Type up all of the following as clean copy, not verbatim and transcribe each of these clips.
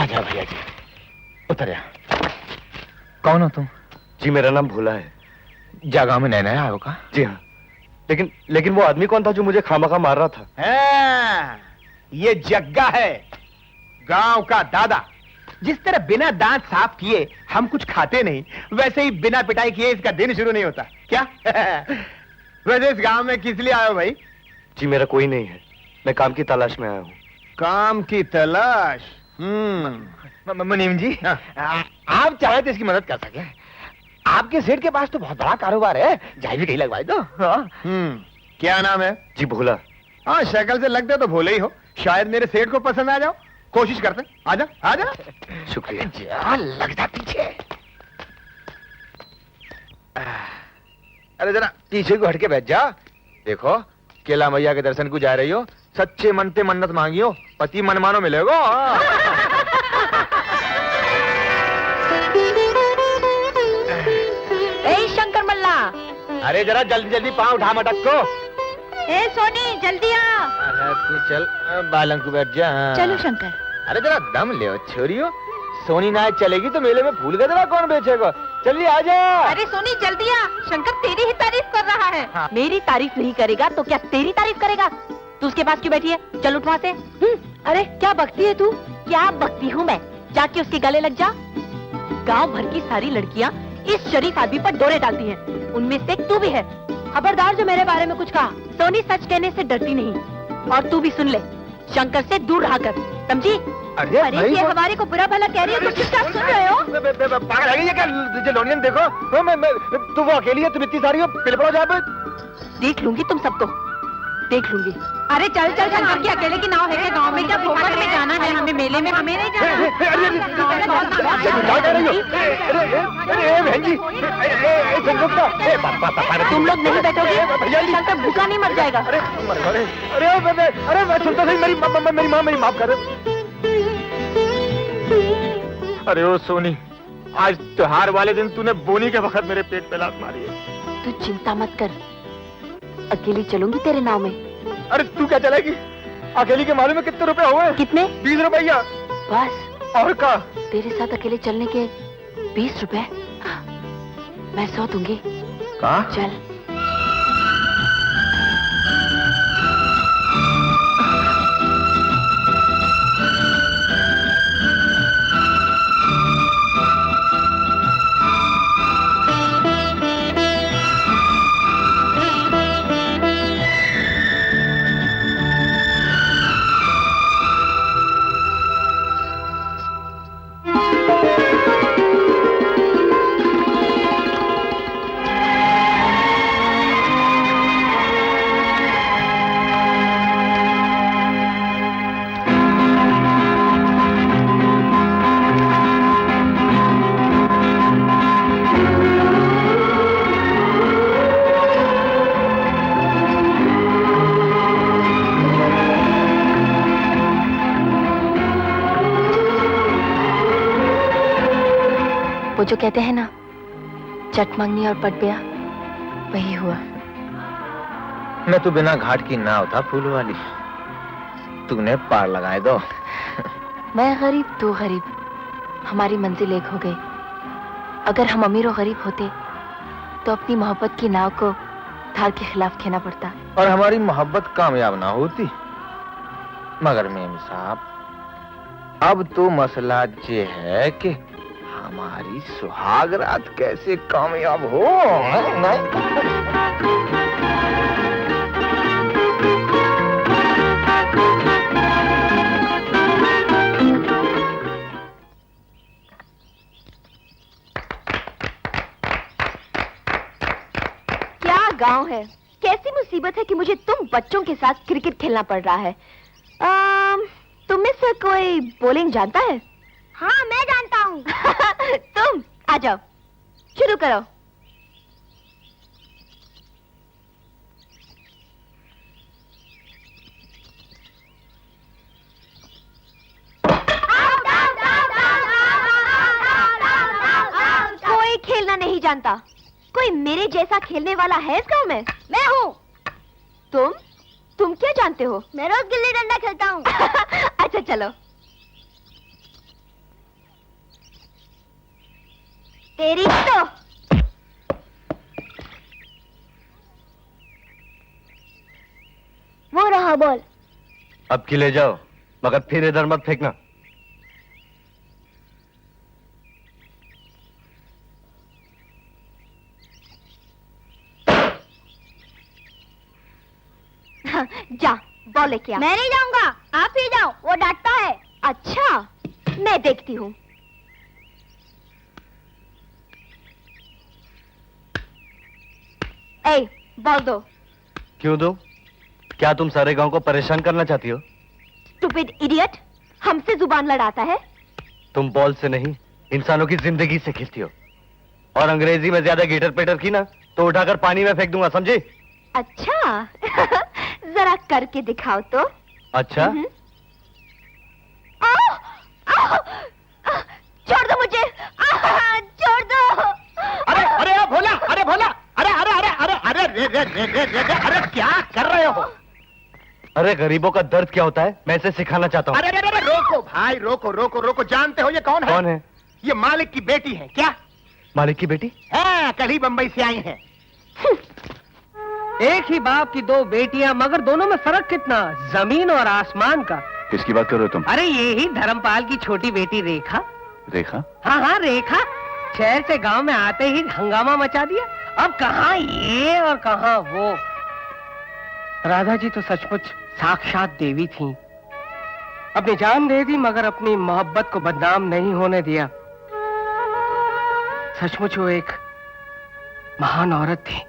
आजा भैया जी, उतर जा। कौन हो तुम? जी मेरा नाम भोला है। जगह में नया नया आयो का? जी हाँ, लेकिन वो आदमी कौन था जो मुझे खामखा मार रहा था? ये जग्गा है, गांव का दादा। जिस तरह बिना दांत साफ किए हम कुछ खाते नहीं, वैसे ही बिना पिटाई किए इसका दिन शुरू नहीं होता क्या? वैसे इस गांव में किस लिए आए हो भाई? जी मेरा कोई नहीं है, मैं काम की तलाश में आया हूँ। काम की तलाश? मुनीम जी, आप चाहे तो इसकी मदद कर सके। आपके सेठ के पास तो बहुत बड़ा कारोबार है, जाए भी कहीं लगवाए दो। क्या नाम है? जी भोला। हाँ, शक्ल से लगते तो भोले ही हो। शायद मेरे सेठ को पसंद आ जाओ। कोशिश करते। आजा आजा। शुक्रिया। लग जा पीछे। अरे जरा पीछे को हटके बैठ जा। देखो, केला मैया के दर्शन को जा रही हो, सच्चे मन से मन्नत मांगियो, पति मनमानो मिलेगा। शंकर मल्ला, अरे जरा जल्दी जल्दी पाँव उठा मटक को। ए सोनी, जल्दी आ। अरे तू चल, बालन को बैठ जा। चलो शंकर। अरे जरा दम ले छोरियो, सोनी ना चलेगी तो मेले में फूल गदरा कौन बेचेगा? चलिए आ जा। अरे सोनी जल्दी आ, शंकर तेरी ही तारीफ कर रहा है। हाँ। मेरी तारीफ नहीं करेगा तो क्या तेरी तारीफ करेगा? तू उसके पास क्यों बैठी है? चल उठ वहाँ से। अरे क्या बकती है तू? क्या बकती हूँ मैं? जाके उसके गले लग जा। गाँव भर की सारी लड़कियाँ इस शरीफ आदमी पर डोरे डालती हैं, उनमें से तू भी है। खबरदार जो मेरे बारे में कुछ कहा। सोनी सच कहने से डरती नहीं, और तू भी सुन ले, शंकर से दूर रहा कर, समझी? अरे ये हमारे को बुरा भला कह रही है, तुम क्या सुन रहे हो? पागल है ये क्या? लोनियन देखो, तू वो अकेली है, तुम इतनी सारी हो, पिल पड़ो जहाँ पे। देख लूंगी तुम सबको, देख लूंगी। अरे चल चल, शंकर की अकेले की नाव है क्या गाँव में? क्या फोकट में जाना है हमें? मेले में हमें नहीं जाना। तुम लोग नहीं बैठोगे, शंकर भूखा नहीं मर जाएगा। अरे मैं सुनता था, मेरी माँ मेरी माफ कर। अरे ओ सोनी, आज त्योहार वाले दिन तूने बोनी के वक्त मेरे पेट पे लात मारी है। तू चिंता मत कर, अकेली चलूंगी तेरे नाव में। अरे तू क्या चलेगी? अकेली के मालूम में कितने रुपए हुए? कितने? 20 रुपया। बस? और का? तेरे साथ अकेले चलने के 20 रुपए? मैं 100 दूंगी। कहाँ? चल। वो जो कहते हैं ना, चट मंगनी और पट गया, वही हुआ। मैं तो बिना घाट की नाव था फूल वाली, तूने पार लगाए दो। मैं गरीब तू गरीब, हमारी मंजिल एक हो गई। अगर हम अमीर और गरीब होते तो अपनी मोहब्बत की नाव को धार के खिलाफ खेना पड़ता, और हमारी मोहब्बत कामयाब ना होती। मगर मेम साहब, अब तो मसला ये है कि हमारी सुहाग रात कैसे कामयाब हो। क्या गांव है, कैसी मुसीबत है कि मुझे तुम बच्चों के साथ क्रिकेट खेलना पड़ रहा है। तुम में से कोई बॉलिंग जानता है? हाँ मैं जानता हूँ। तुम आ जाओ, शुरू करो। कोई खेलना नहीं जानता? कोई मेरे जैसा खेलने वाला है इस गांव में? मैं हूँ। तुम क्या जानते हो? मैं रोज गिल्ली डंडा खेलता हूँ। अच्छा चलो। तेरी तो वो रहा बॉल। अब की ले जाओ, मगर फिर इधर मत फेंकना। जा बॉल लेके आ। मैं नहीं जाऊंगा, आप ही जाओ, वो डांटता है। अच्छा, मैं देखती हूँ। ए, बॉल दो। क्यों दो? क्या तुम सारे गांव को परेशान करना चाहती हो? स्टूपिड इडियट, हमसे जुबान लड़ाता है। तुम बॉल से नहीं, इंसानों की जिंदगी से खेलती हो। और अंग्रेजी में ज्यादा गेटर पेटर की ना तो उठाकर पानी में फेंक दूंगा, समझे? अच्छा जरा करके दिखाओ तो। अच्छा? आओ, आओ, छोड़ दो मुझे, छोड़ दो। अरे अरे भोला, अरे भोला, अरे अरे अरे अरे अरे रे रे रे रे रे रे, अरे क्या कर रहे हो? अरे गरीबों का दर्द क्या होता है, मैं इसे सिखाना चाहता हूँ। अरे अरे अरे रोको भाई, रोको रोको रोको। जानते हो ये कौन है? कौन है? ये मालिक की बेटी है। क्या? मालिक की बेटी? हाँ, कल ही बंबई से आई हैं। एक ही बाप की दो बेटियां, मगर दोनों में फर्क कितना, जमीन और आसमान का। किसकी बात कर रहे हो तुम? अरे ये ही धर्मपाल की छोटी बेटी रेखा। रेखा? हाँ हाँ रेखा, शहर से गांव में आते ही हंगामा मचा दिया। अब कहाँ ये और कहाँ वो। राधा जी तो सचमुच साक्षात देवी थीं। अपनी जान दे दी मगर अपनी मोहब्बत को बदनाम नहीं होने दिया। सचमुच वो एक महान औरत थी।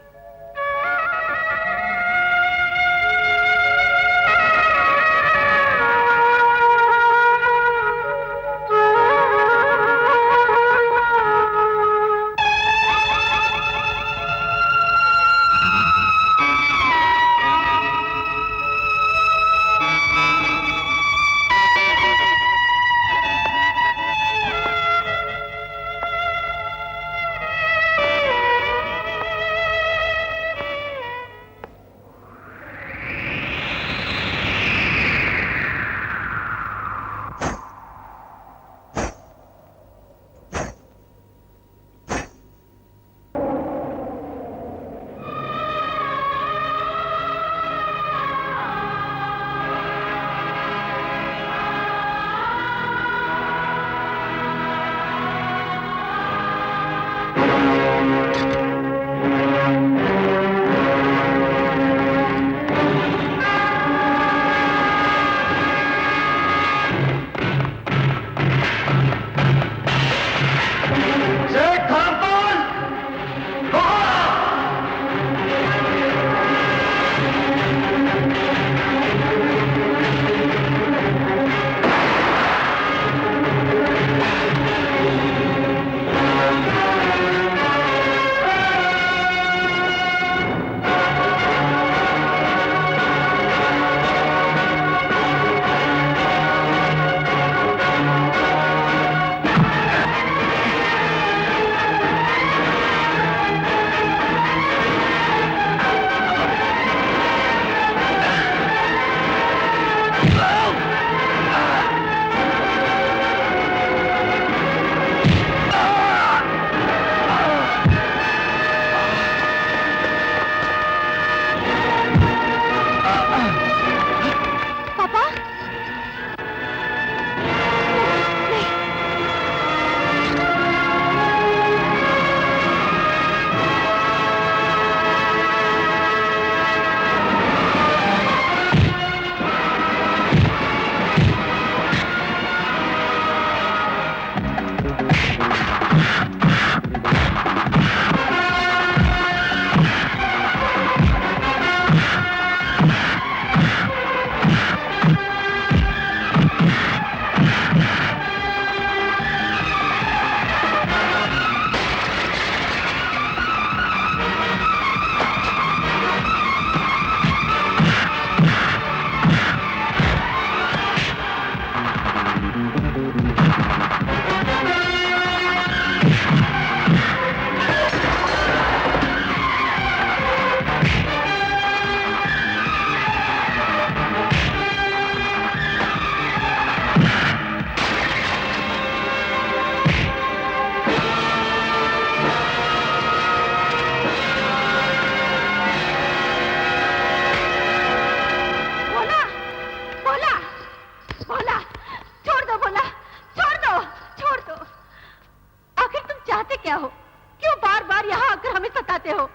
चाहते हो?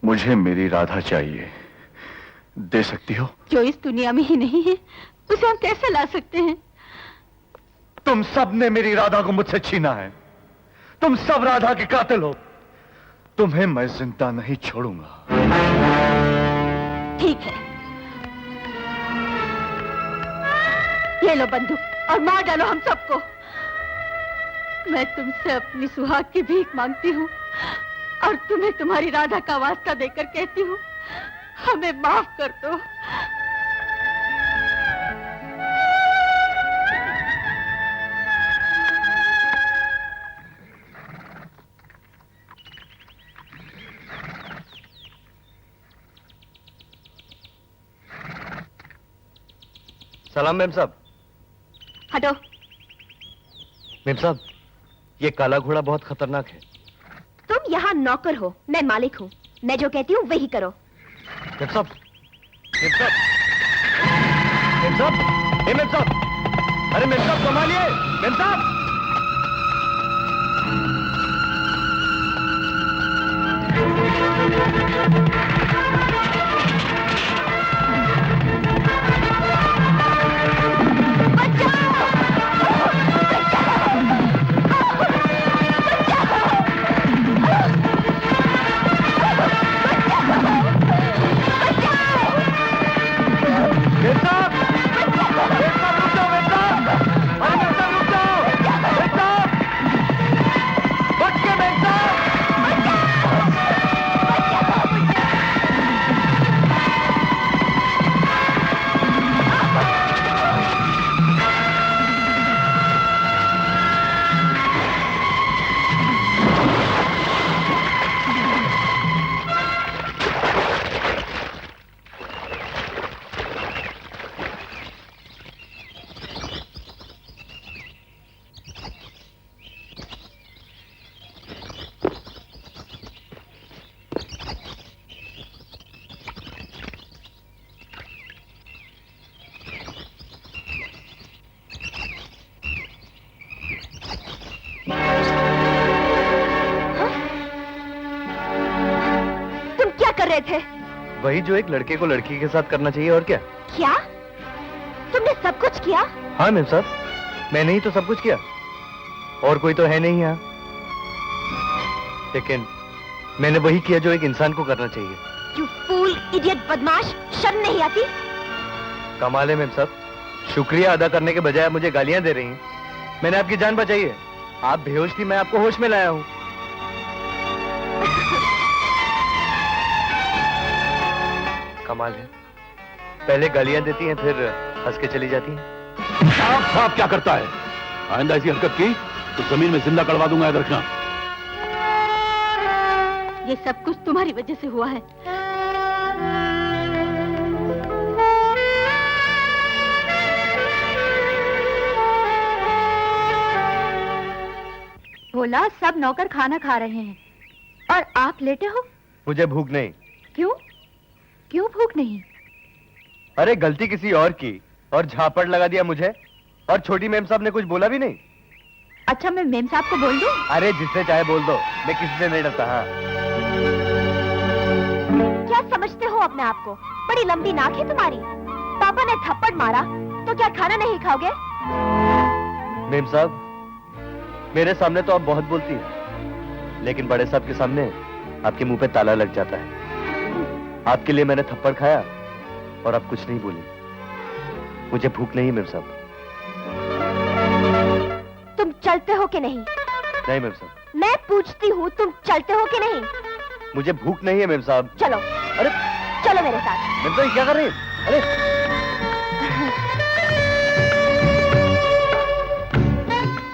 मुझे मेरी राधा चाहिए। दे सकती हो? जो इस दुनिया में ही नहीं है उसे हम कैसे ला सकते हैं? तुम सब ने मेरी राधा को मुझसे छीना है। तुम सब राधा के कातिल हो। तुम्हें मैं जिंदा नहीं छोड़ूंगा। ठीक है, ये लो बंदूक और मार डालो हम सबको। मैं तुमसे अपनी सुहाग की भीख मांगती हूँ और तुम्हें तुम्हारी राधा का वास्ता देकर कहती हूँ, हमें माफ कर दो। सलाम मेम साहब। हटो। मेम साहब, ये काला घोड़ा बहुत खतरनाक है। तुम यहाँ नौकर हो, मैं मालिक हूँ। मैं जो कहती हूँ वही करो। मेम साहब, मेम साहब, मेम साहब, मेम साहब, अरे मेम साहब संभालिए, मेम साहब। थे? वही जो एक लड़के को लड़की के साथ करना चाहिए, और क्या? क्या? तुमने सब कुछ किया? हाँ मैम साहब, मैंने ही तो सब कुछ किया, और कोई तो है नहीं यहाँ। लेकिन मैंने वही किया जो एक इंसान को करना चाहिए। You fool, idiot, बदमाश, शर्म नहीं आती? कमाल है मैम साहब, शुक्रिया अदा करने के बजाय मुझे गालियां दे रही हैं। मैंने आपकी जान बचाई है, आप बेहोश थी, मैं आपको होश में लाया हूँ। कमाल है, पहले गालियां देती हैं, फिर हंस के चली जाती हैं। साहब क्या करता है? आइंदा ऐसी हरकत की तो जमीन में जिंदा करवा दूंगा, याद रखना। ये सब कुछ तुम्हारी वजह से हुआ है। भोला, सब नौकर खाना खा रहे हैं और आप लेटे हो? मुझे भूख नहीं। क्यों? क्यों भूख नहीं? अरे गलती किसी और की और झापड़ लगा दिया मुझे, और छोटी मेम साहब ने कुछ बोला भी नहीं। अच्छा, मैं मेम साहब को बोल दूं? अरे जिससे चाहे बोल दो, मैं किसी से नहीं डरता। हाँ, क्या समझते हो अपने आप को? बड़ी लंबी नाक है तुम्हारी। पापा ने थप्पड़ मारा तो क्या खाना नहीं खाओगे? मेम साहब, मेरे सामने तो आप बहुत बोलती हैं, लेकिन बड़े साहब के सामने आपके मुंह पे ताला लग जाता है। आपके लिए मैंने थप्पड़ खाया और आप कुछ नहीं बोली। मुझे भूख नहीं मेम साहब। तुम चलते हो कि नहीं? नहीं मेम साहब। मैं पूछती हूँ, तुम चलते हो कि नहीं? मुझे भूख नहीं है मेम साहब। चलो। अरे चलो मेरे साथ। मेम साहब क्या कर रही हैं? अरे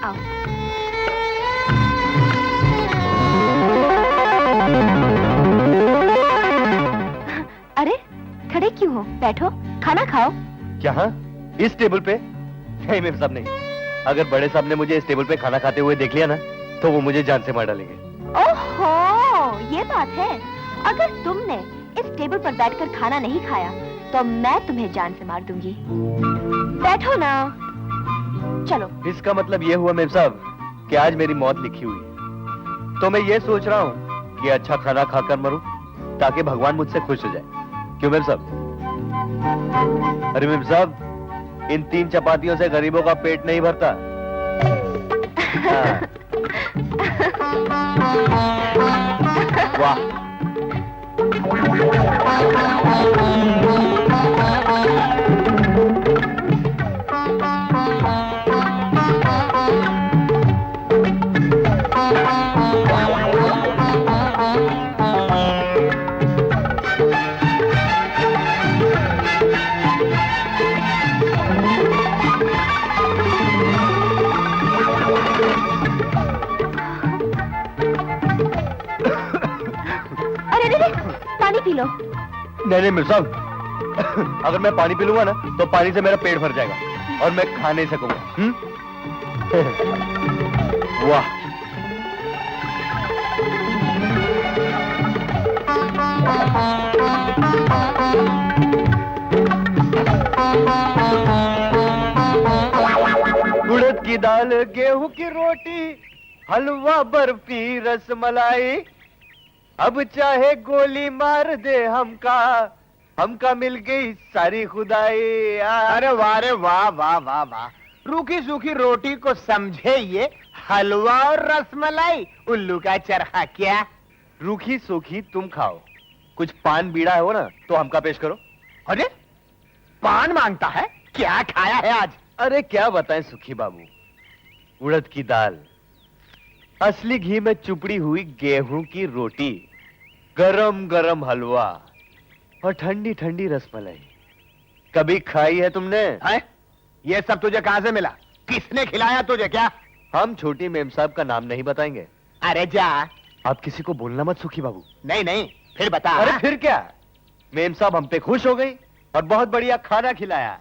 आओ। अरे खड़े क्यों हो? बैठो, खाना खाओ। यहाँ इस टेबल पे? नहीं मेम साहब नहीं। अगर बड़े साहब ने मुझे इस टेबल पे खाना खाते हुए देख लिया ना, तो वो मुझे जान से मार डालेंगे। ओहो, ये बात है। अगर तुमने इस टेबल पर बैठकर खाना नहीं खाया तो मैं तुम्हें जान से मार दूंगी। बैठो ना। चलो। इसका मतलब ये हुआ मेम साहब कि आज मेरी मौत लिखी हुई है। तो मैं ये सोच रहा हूँ कि अच्छा खाना खाकर मरूं ताकि भगवान मुझसे खुश हो जाए। क्यों मेम साहब? अरे मेम साहब, इन 3 चपातियों से गरीबों का पेट नहीं भरता। हाँ। वाह, पानी पी लो। नहीं नहीं मेम साहब, अगर मैं पानी पी लूंगा ना तो पानी से मेरा पेट भर जाएगा और मैं खा नहीं सकूंगा। वाह, उड़द की दाल, गेहूं की रोटी, हलवा, बर्फी, रसमलाई, अब चाहे गोली मार दे हमका मिल गई सारी खुदाई। अरे वाह रे वाह वाह वाह वाह, रूखी सूखी रोटी को समझे ये हलवा और रसमलाई, उल्लू का चरखा क्या? रूखी सूखी तुम खाओ, कुछ पान बीड़ा हो ना तो हमका पेश करो। अरे पान मांगता है? क्या खाया है आज? अरे क्या बताएं सुखी बाबू, उड़द की दाल, असली घी में चुपड़ी हुई गेहूं की रोटी, गरम गरम हलवा और ठंडी ठंडी रसमलाई। कभी खाई है तुमने? है? ये सब तुझे कहां से मिला? किसने खिलाया तुझे? क्या हम छोटी मेम साहब का नाम नहीं बताएंगे। अरे जा। आप किसी को बोलना मत सुखी बाबू। नहीं नहीं, फिर बता। अरे फिर क्या, मेम साहब हम पे खुश हो गई और बहुत बढ़िया खाना खिलाया।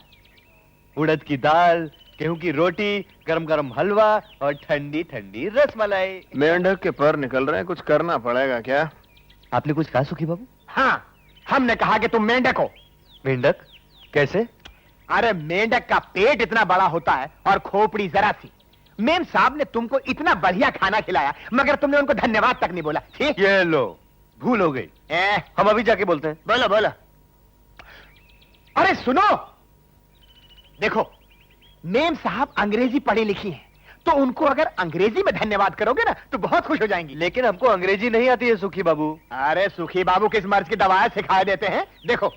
उड़द की दाल, गेहूं की रोटी, गरम गरम हलवा और ठंडी ठंडी रसमलाई। मेंढक के पर निकल रहे हैं, कुछ करना पड़ेगा। क्या आपने कुछ कहा सुखी बाबू? हाँ, हमने कहा कि तुम मेंढक हो। मेंढक कैसे? अरे मेंढक का पेट इतना बड़ा होता है और खोपड़ी जरा सी। मेम साहब ने तुमको इतना बढ़िया खाना खिलाया मगर तुमने उनको धन्यवाद तक नहीं बोला। ठीक? ये लो, भूल हो गई। हम अभी जाके बोलते हैं। बोलो बोलो। अरे सुनो, देखो मेम साहब अंग्रेजी पढ़ी लिखी हैं, तो उनको अगर अंग्रेजी में धन्यवाद करोगे ना तो बहुत खुश हो जाएंगी। लेकिन हमको अंग्रेजी नहीं आती है सुखी बाबू। अरे सुखी बाबू किस मर्ज की दवाएं सिखा देते हैं। देखो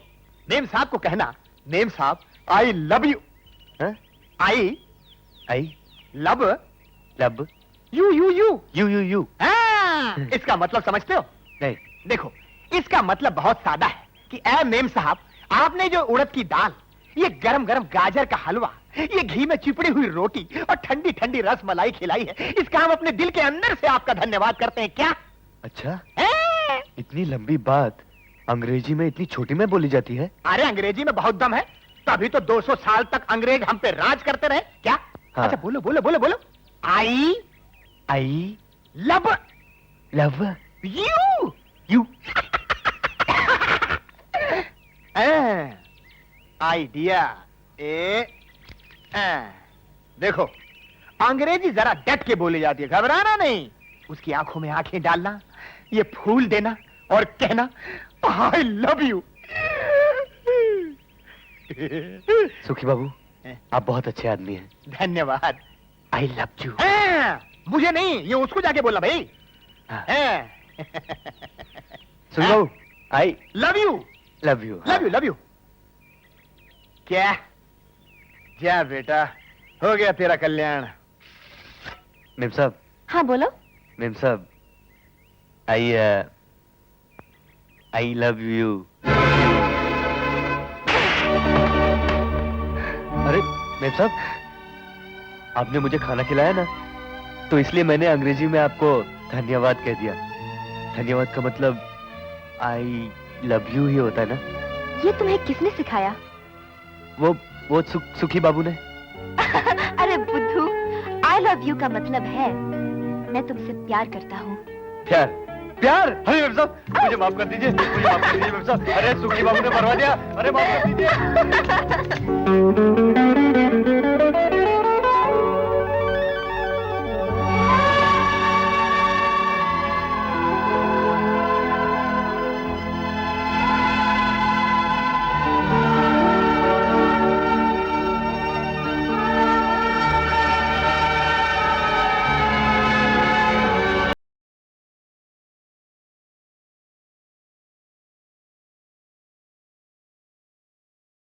मेम साहब को कहना, मेम साहब I love you. I I love love you you you you you you. इसका मतलब समझते हो? नहीं। देखो इसका मतलब बहुत सादा है कि ऐ मेम साहब, आपने जो उड़द की दाल, ये गरम गरम गाजर का हलवा, ये घी में चिपड़ी हुई रोटी और ठंडी ठंडी रसमलाई खिलाई है, इसका हम अपने दिल के अंदर से आपका धन्यवाद करते हैं। क्या? अच्छा, इतनी लंबी बात अंग्रेजी में इतनी छोटी में बोली जाती है? अरे अंग्रेजी में बहुत दम है, तभी तो 200 साल तक अंग्रेज हम पे राज करते रहे। क्या? हाँ। अच्छा बोलो बोलो बोलो बोलो। I I love love you you. Idea देखो अंग्रेजी जरा डट के बोली जाती है, घबराना नहीं। उसकी आंखों में आंखें डालना, ये फूल देना और कहना आई लव यू। सुखी बाबू, आप बहुत अच्छे आदमी हैं। धन्यवाद। I love you. मुझे नहीं, ये उसको जाके बोला भाई। सुखी बाबू, I love you love you. Love you love you. क्या? जा बेटा, हो गया तेरा कल्याण। मेम साहब। हाँ बोलो। मेम साहब, आई लव यू। अरे मेम साहब, आपने मुझे खाना खिलाया ना, तो इसलिए मैंने अंग्रेजी में आपको धन्यवाद कह दिया। धन्यवाद का मतलब आई लव यू ही होता है ना? ये तुम्हें किसने सिखाया? वो सुखी बाबू ने। अरे बुद्धू, आई लव यू का मतलब है मैं तुमसे प्यार करता हूँ। प्यार? प्यार? अरे मेम साहब, मुझे माफ कर दीजिए, मुझे माफ कर दीजिए मेम साहब। अरे सुखी बाबू ने मरवा दिया। अरे माफ कर दीजिए।